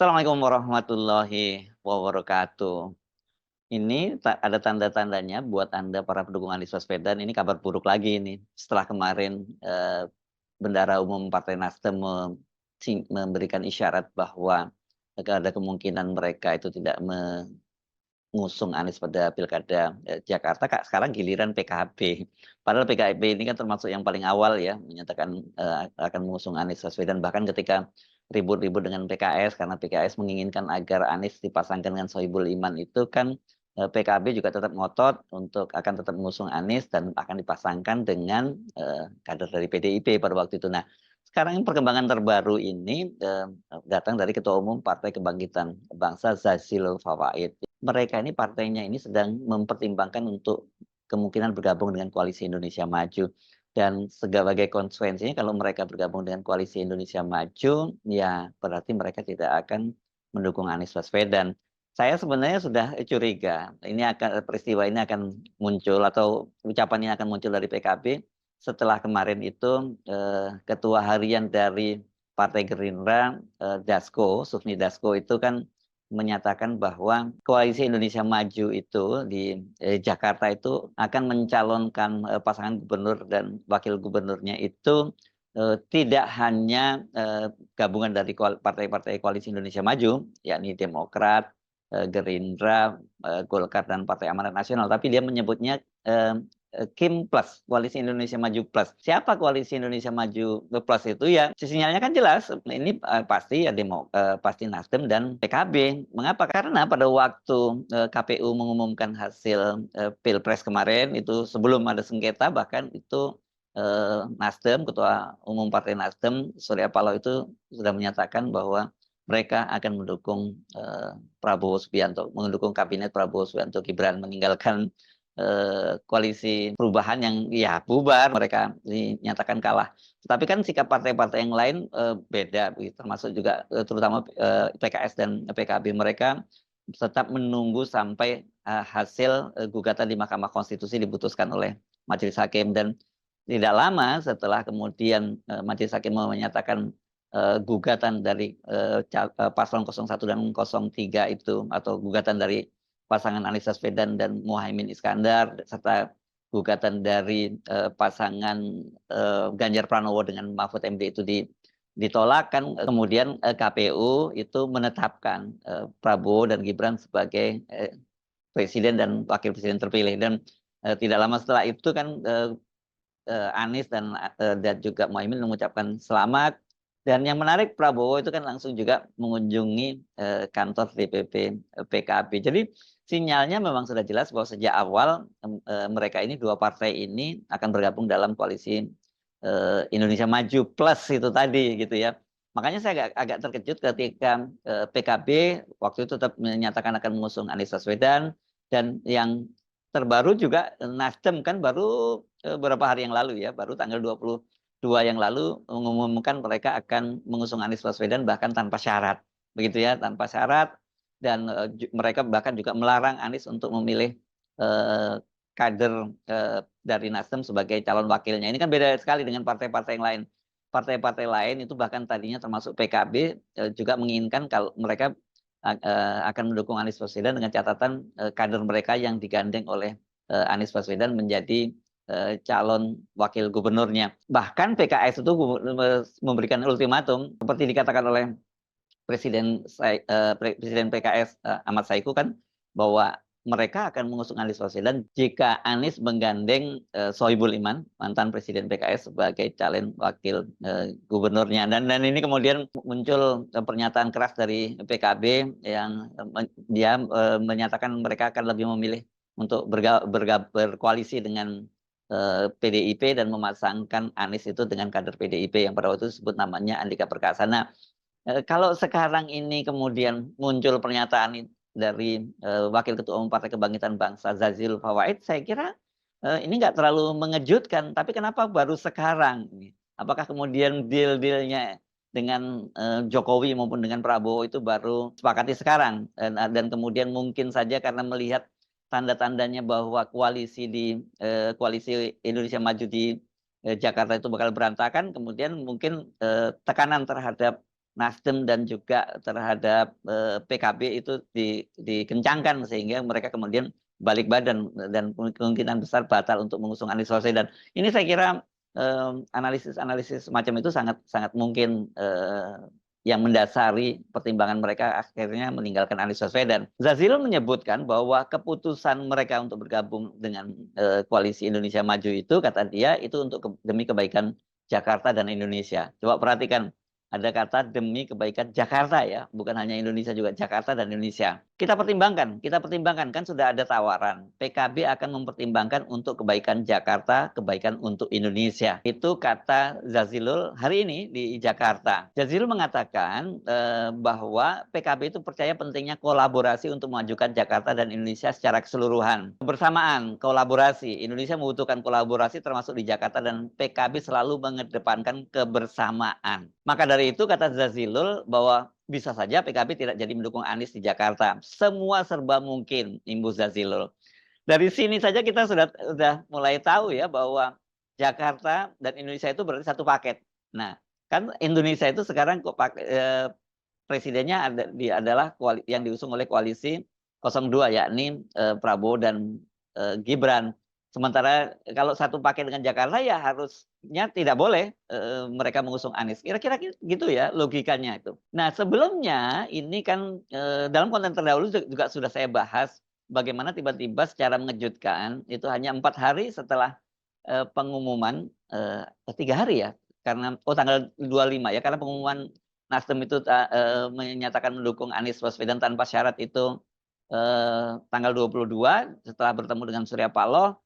Assalamualaikum warahmatullahi wabarakatuh. Ini ada tanda-tandanya buat Anda para pendukung Anies Baswedan, ini kabar buruk lagi ini. Setelah kemarin, Bendahara Umum Partai Nasdem memberikan isyarat bahwa ada kemungkinan mereka itu tidak mengusung Anies pada pilkada, Jakarta, sekarang giliran PKB. Padahal PKB ini kan termasuk yang paling awal ya, menyatakan, akan mengusung Anies Baswedan. Bahkan ketika ribut-ribut dengan PKS, karena PKS menginginkan agar Anies dipasangkan dengan Sohibul Iman itu kan, PKB juga tetap ngotot untuk akan tetap mengusung Anies dan akan dipasangkan dengan, kader dari PDIP pada waktu itu. Nah, sekarang yang perkembangan terbaru ini, datang dari Ketua Umum Partai Kebangkitan Bangsa Zazil Fawait. Mereka ini partainya ini sedang mempertimbangkan untuk kemungkinan bergabung dengan Koalisi Indonesia Maju. Dan sebagai konsekuensinya kalau mereka bergabung dengan Koalisi Indonesia Maju, ya berarti mereka tidak akan mendukung Anies Baswedan. Saya sebenarnya sudah curiga, peristiwa ini akan muncul atau ucapan ini akan muncul dari PKB setelah kemarin itu, Ketua Harian dari Partai Gerindra, Sufmi Dasko itu kan menyatakan bahwa Koalisi Indonesia Maju itu di, Jakarta itu akan mencalonkan, pasangan gubernur dan wakil gubernurnya itu, tidak hanya, gabungan dari partai-partai Koalisi Indonesia Maju, yakni Demokrat, Gerindra, Golkar dan Partai Amanat Nasional, tapi dia menyebutnya, KIM Plus, Koalisi Indonesia Maju Plus. Siapa Koalisi Indonesia Maju Plus itu? Ya sinyalnya kan jelas, ini, pasti ya pasti Nasdem dan PKB. Mengapa? Karena pada waktu, KPU mengumumkan hasil, Pilpres kemarin itu sebelum ada sengketa bahkan itu, Nasdem, Ketua Umum Partai Nasdem, Surya Paloh itu sudah menyatakan bahwa mereka akan mendukung, Prabowo Subianto, mendukung kabinet Prabowo Subianto Gibran, meninggalkan koalisi perubahan yang ya bubar, mereka dinyatakan kalah. Tetapi kan sikap partai-partai yang lain, beda begitu, termasuk juga, terutama, PKS dan PKB. Mereka tetap menunggu sampai, hasil, gugatan di Mahkamah Konstitusi diputuskan oleh majelis hakim. Dan tidak lama setelah kemudian, majelis hakim menyatakan, gugatan dari, paslon 01 dan 03 itu, atau gugatan dari pasangan Anies Baswedan dan Muhaimin Iskandar, serta gugatan dari, pasangan, Ganjar Pranowo dengan Mahfud MD itu ditolak kan, kemudian, KPU itu menetapkan, Prabowo dan Gibran sebagai, presiden dan wakil presiden terpilih. Dan, tidak lama setelah itu kan, Anies dan juga Muhaimin mengucapkan selamat. Dan yang menarik, Prabowo itu kan langsung juga mengunjungi, kantor DPP, PKB. Jadi sinyalnya memang sudah jelas bahwa sejak awal, mereka ini, dua partai ini akan bergabung dalam koalisi, Indonesia Maju Plus itu tadi gitu ya. Makanya saya agak terkejut ketika, PKB waktu itu tetap menyatakan akan mengusung Anies Baswedan. Dan yang terbaru juga, Nasdem kan baru, beberapa hari yang lalu ya, baru tanggal 22 yang lalu mengumumkan mereka akan mengusung Anies Baswedan bahkan tanpa syarat, begitu ya, tanpa syarat. Dan, mereka bahkan juga melarang Anies untuk memilih, kader, dari Nasdem sebagai calon wakilnya. Ini kan beda sekali dengan partai-partai yang lain. Partai-partai lain itu bahkan tadinya termasuk PKB, juga menginginkan kalau mereka akan mendukung Anies Baswedan dengan catatan, kader mereka yang digandeng oleh, Anies Baswedan menjadi, calon wakil gubernurnya. Bahkan PKS itu memberikan ultimatum seperti dikatakan oleh Presiden PKS, Ahmad Saiku kan, bahwa mereka akan mengusung Anies Baswedan jika Anies menggandeng, Sohibul Iman, mantan Presiden PKS sebagai calon wakil, gubernurnya. Dan ini kemudian muncul, pernyataan keras dari PKB yang, dia, menyatakan mereka akan lebih memilih untuk berkoalisi dengan, PDIP dan memasangkan Anies itu dengan kader PDIP yang pada waktu itu disebut namanya Andika Perkasa. Nah, kalau sekarang ini kemudian muncul pernyataan dari, Wakil Ketua Umum Partai Kebangkitan Bangsa Zazil Fawait, saya kira, ini nggak terlalu mengejutkan, tapi kenapa baru sekarang ini? Apakah kemudian deal-deal-nya dengan, Jokowi maupun dengan Prabowo itu baru sepakati sekarang? Dan kemudian mungkin saja karena melihat tanda-tandanya bahwa Koalisi Indonesia Maju di, Jakarta itu bakal berantakan, kemudian mungkin, tekanan terhadap Nasdem dan juga terhadap PKB itu dikencangkan sehingga mereka kemudian balik badan dan kemungkinan besar batal untuk mengusung Anies Baswedan. Ini saya kira analisis-analisis semacam itu sangat sangat mungkin yang mendasari pertimbangan mereka akhirnya meninggalkan Anies Baswedan. Zazil menyebutkan bahwa keputusan mereka untuk bergabung dengan koalisi Indonesia Maju itu, kata dia, itu untuk demi kebaikan Jakarta dan Indonesia. Coba perhatikan, ada kata demi kebaikan Jakarta ya, bukan hanya Indonesia, juga Jakarta dan Indonesia. Kita pertimbangkan kan sudah ada tawaran. PKB akan mempertimbangkan untuk kebaikan Jakarta, kebaikan untuk Indonesia. Itu kata Jazilul hari ini di Jakarta. Jazilul mengatakan bahwa PKB itu percaya pentingnya kolaborasi untuk memajukan Jakarta dan Indonesia secara keseluruhan. Kebersamaan, kolaborasi. Indonesia membutuhkan kolaborasi termasuk di Jakarta dan PKB selalu mengedepankan kebersamaan. Maka dari itu kata Jazilul bahwa bisa saja PKB tidak jadi mendukung Anies di Jakarta. Semua serba mungkin, imbus Jazilul. Dari sini saja kita sudah mulai tahu ya bahwa Jakarta dan Indonesia itu berarti satu paket. Nah, kan Indonesia itu sekarang presidennya adalah yang diusung oleh koalisi 02, yakni Prabowo dan Gibran. Sementara kalau satu paket dengan Jakarta ya harusnya tidak boleh mereka mengusung Anies. Kira-kira gitu ya logikanya itu. Nah sebelumnya ini kan dalam konten terdahulu juga sudah saya bahas bagaimana tiba-tiba secara mengejutkan itu hanya 4 hari setelah pengumuman 3 hari ya, karena tanggal 25 ya, karena pengumuman Nasdem itu menyatakan mendukung Anies Baswedan tanpa syarat itu tanggal 22 setelah bertemu dengan Surya Paloh.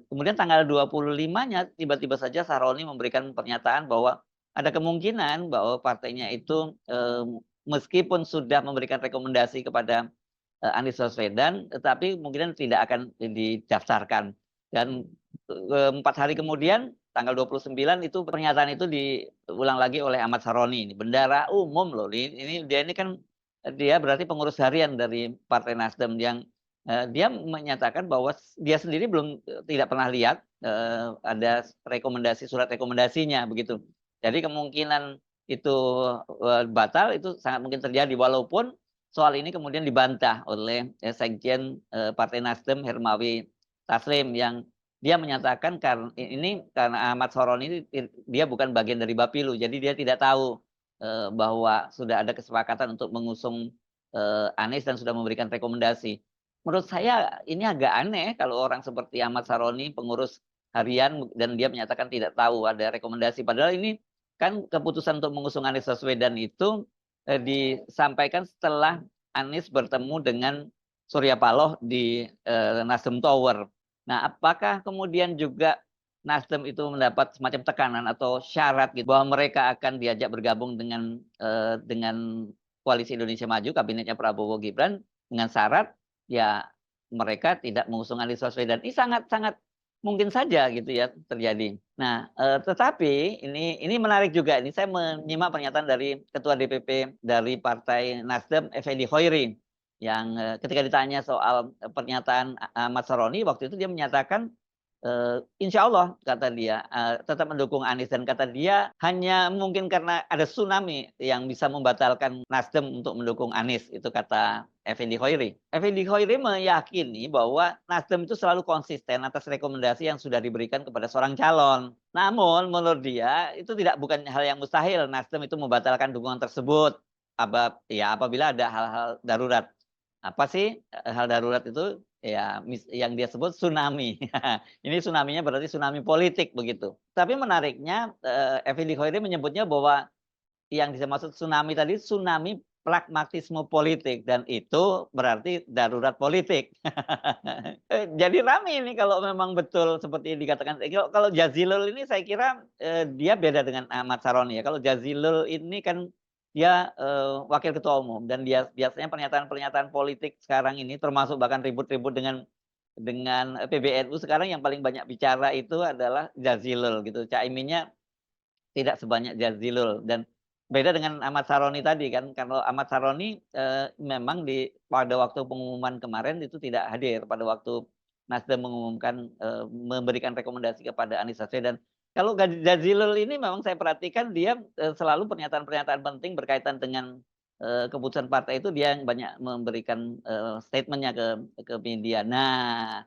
Kemudian tanggal 25-nya tiba-tiba saja Sahroni memberikan pernyataan bahwa ada kemungkinan bahwa partainya itu meskipun sudah memberikan rekomendasi kepada Anies Baswedan, tetapi mungkin tidak akan didaftarkan. Dan 4 hari kemudian tanggal 29 itu pernyataan itu diulang lagi oleh Ahmad Sahroni. Ini bendara umum loh. Ini kan dia berarti pengurus harian dari Partai Nasdem yang dia menyatakan bahwa dia sendiri tidak pernah lihat ada surat rekomendasinya begitu. Jadi kemungkinan itu batal itu sangat mungkin terjadi, walaupun soal ini kemudian dibantah oleh Sekjen Partai Nasdem Hermawi Taslim yang dia menyatakan karena Ahmad Sahroni ini dia bukan bagian dari Bapilu, jadi dia tidak tahu bahwa sudah ada kesepakatan untuk mengusung Anies dan sudah memberikan rekomendasi. Menurut saya ini agak aneh kalau orang seperti Ahmad Sahroni, pengurus harian, dan dia menyatakan tidak tahu ada rekomendasi. Padahal ini kan keputusan untuk mengusung Anies Baswedan itu disampaikan setelah Anies bertemu dengan Surya Paloh di Nasdem Tower. Nah, apakah kemudian juga Nasdem itu mendapat semacam tekanan atau syarat gitu bahwa mereka akan diajak bergabung dengan Koalisi Indonesia Maju, kabinetnya Prabowo Gibran, dengan syarat ya mereka tidak mengusung Anies Baswedan. Ini sangat-sangat mungkin saja gitu ya terjadi. Nah, tetapi ini menarik juga. Ini saya menyimak pernyataan dari Ketua DPP dari Partai Nasdem, Effendi Hoiri, yang ketika ditanya soal pernyataan Ahmad Sahroni waktu itu dia menyatakan insya Allah kata dia tetap mendukung Anies, dan kata dia hanya mungkin karena ada tsunami yang bisa membatalkan Nasdem untuk mendukung Anies, itu kata Effendi Hoiri. Effendi Hoiri meyakini bahwa Nasdem itu selalu konsisten atas rekomendasi yang sudah diberikan kepada seorang calon. Namun menurut dia itu bukan hal yang mustahil Nasdem itu membatalkan dukungan tersebut apabila ada hal-hal darurat. Apa sih hal darurat itu? Ya, yang dia sebut tsunami. Ini tsunami-nya berarti tsunami politik begitu. Tapi menariknya Effendi Hoiri menyebutnya bahwa yang dimaksud tsunami tadi tsunami pragmatisme politik, dan itu berarti darurat politik. Jadi ramai ini kalau memang betul seperti dikatakan. Kalau Jazilul ini saya kira dia beda dengan Ahmad Sahroni ya. Kalau Jazilul ini kan dia wakil ketua umum, dan dia biasanya pernyataan-pernyataan politik sekarang ini termasuk bahkan ribut-ribut dengan PBNU sekarang yang paling banyak bicara itu adalah Jazilul gitu. Caiminnya tidak sebanyak Jazilul, dan beda dengan Ahmad Sahroni tadi kan. Kalau Ahmad Sahroni memang pada waktu pengumuman kemarin itu tidak hadir pada waktu Nasdem mengumumkan memberikan rekomendasi kepada Anies Baswedan. Kalau Jazilul ini memang saya perhatikan dia, selalu pernyataan-pernyataan penting berkaitan dengan, keputusan partai itu dia yang banyak memberikan, statement-nya ke media. Nah,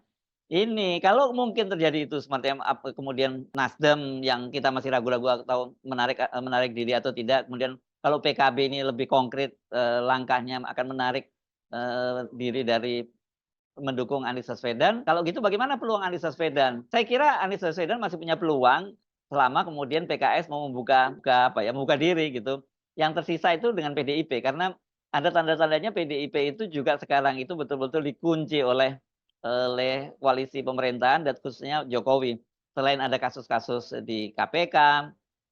ini kalau mungkin terjadi itu seperti yang kemudian Nasdem yang kita masih ragu-ragu atau menarik diri atau tidak, kemudian kalau PKB ini lebih konkret, langkahnya akan menarik, diri dari mendukung Anies Baswedan, kalau gitu bagaimana peluang Anies Baswedan? Saya kira Anies Baswedan masih punya peluang selama kemudian PKS mau membuka diri gitu. Yang tersisa itu dengan PDIP karena ada tanda-tandanya PDIP itu juga sekarang itu betul-betul dikunci oleh koalisi pemerintahan dan khususnya Jokowi. Selain ada kasus-kasus di KPK,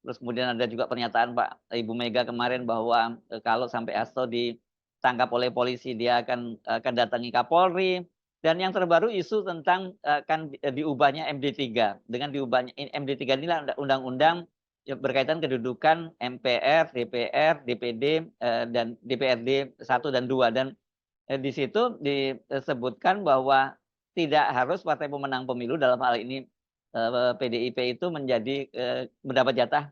terus kemudian ada juga pernyataan Ibu Mega kemarin bahwa, kalau sampai Hasto ditangkap oleh polisi dia akan datangi Kapolri. Dan yang terbaru isu tentang akan diubahnya MD3. Dengan diubahnya MD3 inilah undang-undang berkaitan kedudukan MPR, DPR, DPD, dan DPRD 1 dan 2. Dan di situ disebutkan bahwa tidak harus partai pemenang pemilu dalam hal ini PDIP itu mendapat jatah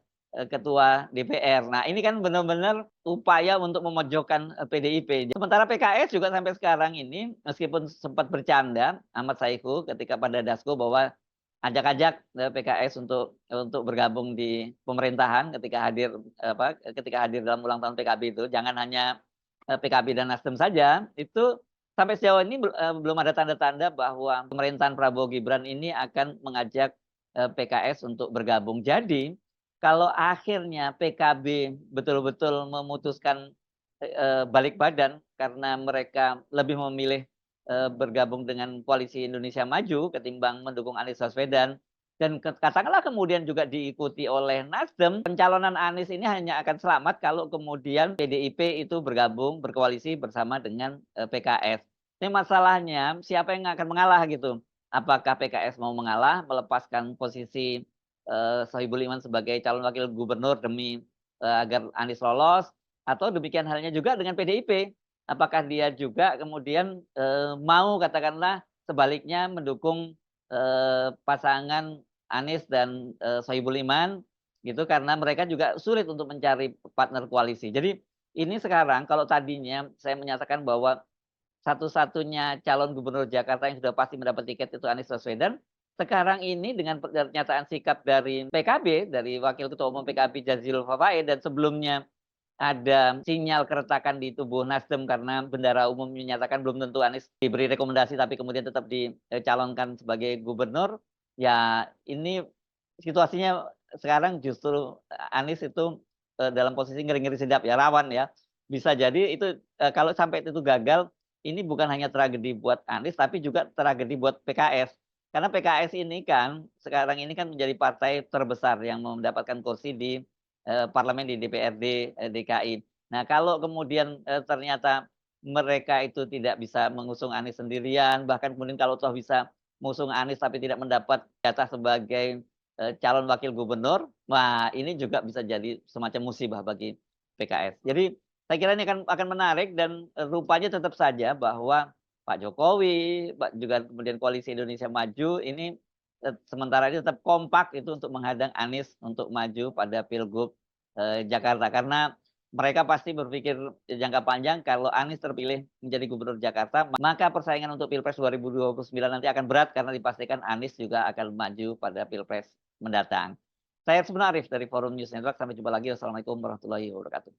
ketua DPR. Nah, ini kan benar-benar upaya untuk memojokkan PDIP. Sementara PKS juga sampai sekarang ini meskipun sempat bercanda Ahmad Saiku ketika pada Dasko bahwa ajak-ajak PKS untuk bergabung di pemerintahan ketika hadir dalam ulang tahun PKB itu, jangan hanya PKB dan Nasdem saja, itu sampai sejauh ini belum ada tanda-tanda bahwa pemerintahan Prabowo Gibran ini akan mengajak PKS untuk bergabung. Jadi, kalau akhirnya PKB betul-betul memutuskan balik badan karena mereka lebih memilih bergabung dengan Koalisi Indonesia Maju ketimbang mendukung Anies Baswedan, dan katakanlah kemudian juga diikuti oleh Nasdem, pencalonan Anies ini hanya akan selamat kalau kemudian PDIP itu bergabung, berkoalisi bersama dengan PKS. Ini masalahnya siapa yang akan mengalah gitu. Apakah PKS mau mengalah, melepaskan posisi Sohibul Iman sebagai calon wakil gubernur demi agar Anies lolos, atau demikian halnya juga dengan PDIP. Apakah dia juga kemudian mau katakanlah sebaliknya mendukung pasangan Anies dan Sohibul Iman gitu, karena mereka juga sulit untuk mencari partner koalisi. Jadi ini sekarang kalau tadinya saya menyatakan bahwa satu-satunya calon gubernur Jakarta yang sudah pasti mendapat tiket itu Anies Baswedan, sekarang ini dengan pernyataan sikap dari PKB, dari Wakil Ketua Umum PKB Jazilul Fawait, dan sebelumnya ada sinyal keretakan di tubuh Nasdem karena bendara umum menyatakan belum tentu Anies diberi rekomendasi tapi kemudian tetap dicalonkan sebagai gubernur. Ya ini situasinya sekarang justru Anies itu dalam posisi ngeri-ngeri sedap ya, rawan ya. Bisa jadi itu kalau sampai itu gagal, ini bukan hanya tragedi buat Anies tapi juga tragedi buat PKS. Karena PKS ini kan sekarang ini kan menjadi partai terbesar yang mendapatkan kursi di parlemen di DPRD DKI. Nah, kalau kemudian ternyata mereka itu tidak bisa mengusung Anies sendirian, bahkan kemudian kalau toh bisa mengusung Anies tapi tidak mendapat jatah sebagai calon wakil gubernur, wah ini juga bisa jadi semacam musibah bagi PKS. Jadi saya kira ini akan menarik dan rupanya tetap saja bahwa Pak Jokowi, juga kemudian Koalisi Indonesia Maju ini sementara ini tetap kompak itu untuk menghadang Anies untuk maju pada Pilgub Jakarta. Karena mereka pasti berpikir jangka panjang kalau Anies terpilih menjadi Gubernur Jakarta, maka persaingan untuk Pilpres 2029 nanti akan berat karena dipastikan Anies juga akan maju pada Pilpres mendatang. Saya Sebenarif dari Forum News Network, sampai jumpa lagi. Wassalamualaikum warahmatullahi wabarakatuh.